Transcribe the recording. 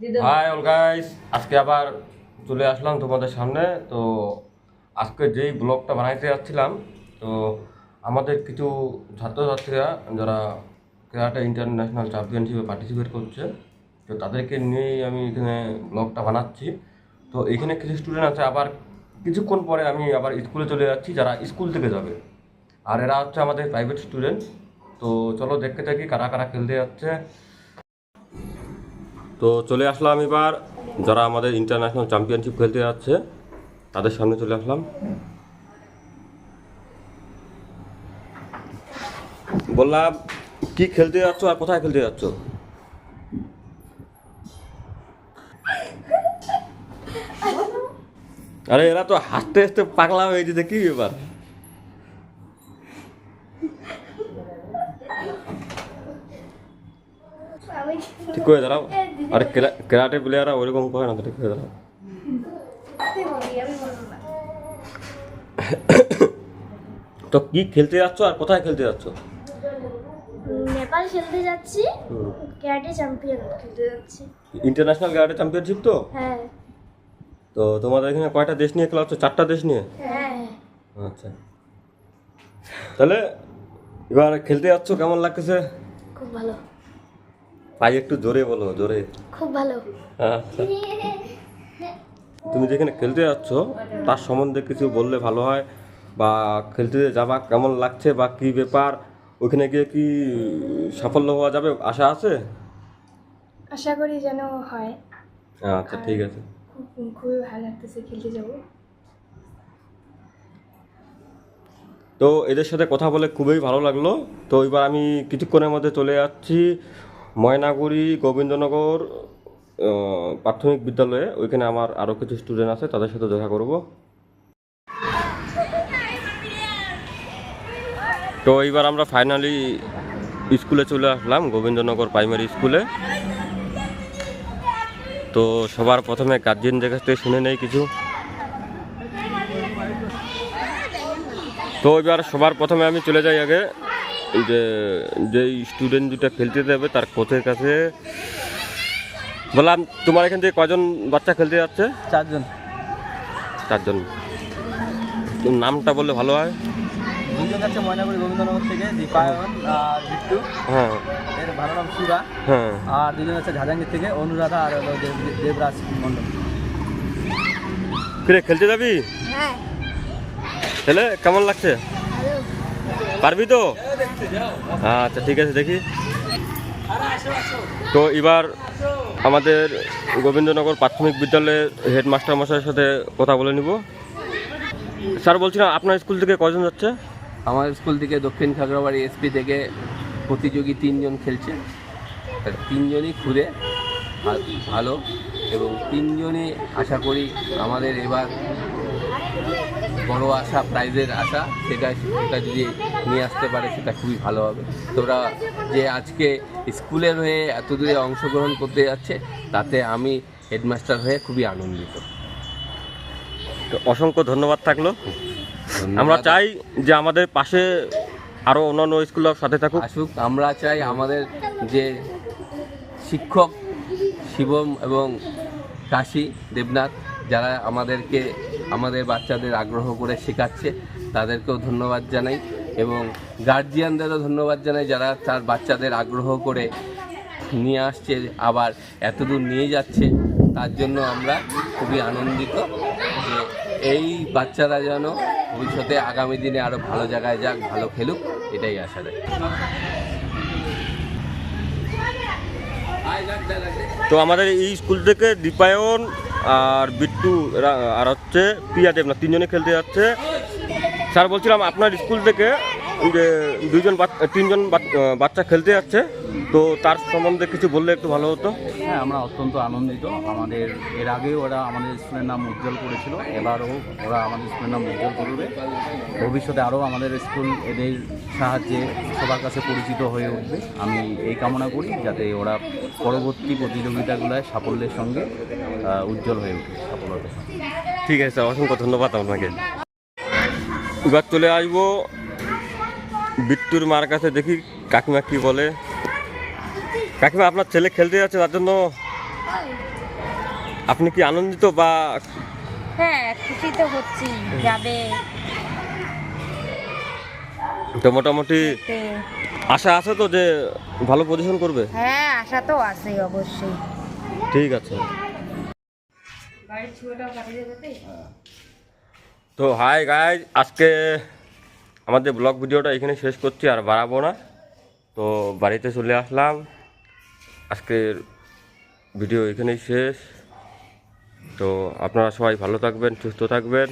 High all guys, আজকে আবার চলে আসলাম তোমাদের সামনে। তো আজকে যেই ব্লগটা বানাইতে যাচ্ছিলাম, তো আমাদের কিছু ছাত্রছাত্রীরা যারা ক্যারাটে ইন্টারন্যাশনাল চ্যাম্পিয়নশিপে পার্টিসিপেট করছে, তো তাদেরকে নিয়েই আমি এখানে ব্লগটা বানাচ্ছি। তো এখানে কিছু স্টুডেন্ট আছে, আবার কিছুক্ষণ পরে আমি আবার স্কুলে চলে যাচ্ছি, যারা স্কুল থেকে যাবে। আর এরা হচ্ছে আমাদের প্রাইভেট স্টুডেন্ট। তো চলো দেখতে থাকি কারা কারা খেলতে যাচ্ছে। তো চলে আসলাম এবার, যারা আমাদের ইন্টারন্যাশনাল চ্যাম্পিয়নশিপ খেলতে যাচ্ছে তাদের সামনে চলে আসলাম। বললাম, কি খেলতে যাচ্ছ আর কোথায় খেলতে যাচ্ছ? আরে এরা তো হাসতে হাসতে পাগলা হয়ে যেতে, কি ব্যাপার? ঠিক করে দাঁড়াও। আরে ক্যারাটে প্লেয়াররা ওইরকম করে না, তো ঠিক করে দাঁড়াও। তো কি খেলতে যাচ্ছ আর কোথায় খেলতে যাচ্ছ? নেপাল খেলতে যাচ্ছি, ক্যারাটে চ্যাম্পিয়ন খেলতে যাচ্ছি। ইন্টারন্যাশনাল ক্যারাটে চ্যাম্পিয়নশিপ তো? হ্যাঁ তো তোমাদের এখানে কয়টা দেশ নিয়ে খেলা হচ্ছে? 4টা দেশ নিয়ে? হ্যাঁ। আচ্ছা, তাহলে এবার খেলতে যাচ্ছ, কেমন লাগতেছে? খুব ভালো। ভাই একটু জোরে বলো, জোরে। খুব ভালো। আচ্ছা, তুমি যেখানে খেলতে যাচ্ছ তার সম্বন্ধে কিছু বললে ভালো হয়, বা খেলতে যাবা কেমন লাগছে বা কি ব্যাপার, ওইখানে গিয়ে কি সাফল্য হওয়া যাবে, আশা আছে? আশা করি যেন হয়। আচ্ছা, ঠিক আছে। খুবই ভালো লাগতেছে খেলতে যাব। তো এদের সাথে কথা বলে খুবই ভালো লাগলো। তো এবার আমি কিছুক্ষণের মধ্যে চলে যাচ্ছি ময়নাগুড়ি গোবিন্দনগর প্রাথমিক বিদ্যালয়ে। ওইখানে আমার আরও কিছু স্টুডেন্ট আছে, তাদের সাথে দেখা করব। তো এইবার আমরা ফাইনালি স্কুলে চলে আসলাম, গোবিন্দনগর প্রাইমারি স্কুলে। তো সবার প্রথমে গার্জিয়ানদের কাছ থেকে শুনে নেই কিছু। তো এবার সবার প্রথমে আমি চলে যাই আগে যেই স্টুডেন্ট দুটা খেলতে যাবে তার কোচের কাছে। বললাম, তোমার এখান থেকে কজন বাচ্চা খেলতে যাচ্ছে? 4 জন। 4 জন। তোর নামটা বললে ভালো হয়। 2 জন যাচ্ছে ময়নাগুড়ি গোবিন্দনগর থেকে, দীপায়ন আর বিট্টু। হ্যাঁ এর ভালো নাম সুরা। হ্যাঁ। আর 2 জন যাচ্ছে ঝাজাঙ্গির থেকে, অনুরাধা আর হলো দেবরাজ মণ্ডল। ফিরে খেলতে যাবি? হ্যাঁ। তাহলে কেমন লাগছে? পারবি তো? আচ্ছা, ঠিক আছে, দেখি। তো এবার আমাদের গোবিন্দনগর প্রাথমিক বিদ্যালয়ের হেডমাস্টার মশাইয়ের সাথে কথা বলে নিব। স্যার, বলছিলাম আপনার স্কুল থেকে কজন যাচ্ছে? আমার স্কুল থেকে দক্ষিণ খাগড়াবাড়ি এসপি থেকে প্রতিযোগী 3 জন খেলছে। 3 জনই ঘুরে ভালো, এবং 3 জনই আশা করি আমাদের এবার বড় আশা, প্রাইজের আশা, সেটা যদি নিয়ে আসতে পারে সেটা খুবই ভালো হবে। তোরা যে আজকে স্কুলের হয়ে এত দূরে অংশগ্রহণ করতে যাচ্ছে, তাতে আমি হেডমাস্টার হয়ে খুবই আনন্দিত। তো অসংখ্য ধন্যবাদ থাকলো। আমরা চাই যে আমাদের পাশে আরও অন্যান্য স্কুলের সাথে থাকুক, আসুক। আমরা চাই আমাদের যে শিক্ষক শিবম এবং কাশী দেবনাথ, যারা আমাদের বাচ্চাদের আগ্রহ করে শেখাচ্ছে, তাদেরকেও ধন্যবাদ জানাই, এবং গার্জিয়ানদেরও ধন্যবাদ জানাই, যারা তার বাচ্চাদের আগ্রহ করে নিয়ে আসছে, আবার এতদূর নিয়ে যাচ্ছে। তার জন্য আমরা খুবই আনন্দিত যে এই বাচ্চারা যেন ভবিষ্যতে আগামী দিনে আরও ভালো জায়গায় যাক, ভালো খেলুক, এটাই আশা রাখি। তো আমাদের এই স্কুল থেকে দীপায়ন আর বিট্টু আর হচ্ছে প্রিয়া দেবনাথ 3 জনে খেলতে যাচ্ছে। স্যার, বলছিলাম আপনার স্কুল থেকে যে 3 জন বাচ্চা খেলতে যাচ্ছে, তো তার সম্বন্ধে কিছু বললে একটু ভালো হতো। হ্যাঁ, আমরা অত্যন্ত আনন্দিত। আমাদের এর আগেও ওরা আমাদের স্কুলের নাম উজ্জ্বল করেছিল, এবারও ওরা আমাদের স্কুলের নাম উজ্জ্বল করবে। ভবিষ্যতে আরও আমাদের স্কুল এদের সাহায্যে সবার কাছে পরিচিত হয়ে উঠবে। আমি এই কামনা করি যাতে ওরা পরবর্তী প্রতিযোগিতাগুলোয় সাফল্যের সঙ্গে উজ্জ্বল হয়ে উঠে, সফলতার সঙ্গে। ঠিক আছে স্যার, অসংখ্য ধন্যবাদ আপনাকে। এবার চলে আসবো বিট্টুর মার কাছে, দেখি কাকিমা কি বলে। কাকিমা, আপনার ছেলে খেলতে যাচ্ছে, তার জন্য আপনি কি আনন্দিত বা হ্যাঁ, খুশি তো হচ্ছি, যাবে তো মোটামুটি তে। আশা আছে তো যে ভালো পজিশন করবে? হ্যাঁ, আশা তো আছে অবশ্যই। ঠিক আছে। বাড়ির ছুঁয়োটা কাটিয়ে দেবে। তো হাই গাইজ, আজকে আমাদের ব্লগ ভিডিওটা এখানে শেষ করছি, আর বাড়াবো না। তো বাড়িতে চলে আসলাম, আজকের ভিডিও এখানেই শেষ। তো আপনারা সবাই ভালো থাকবেন, সুস্থ থাকবেন।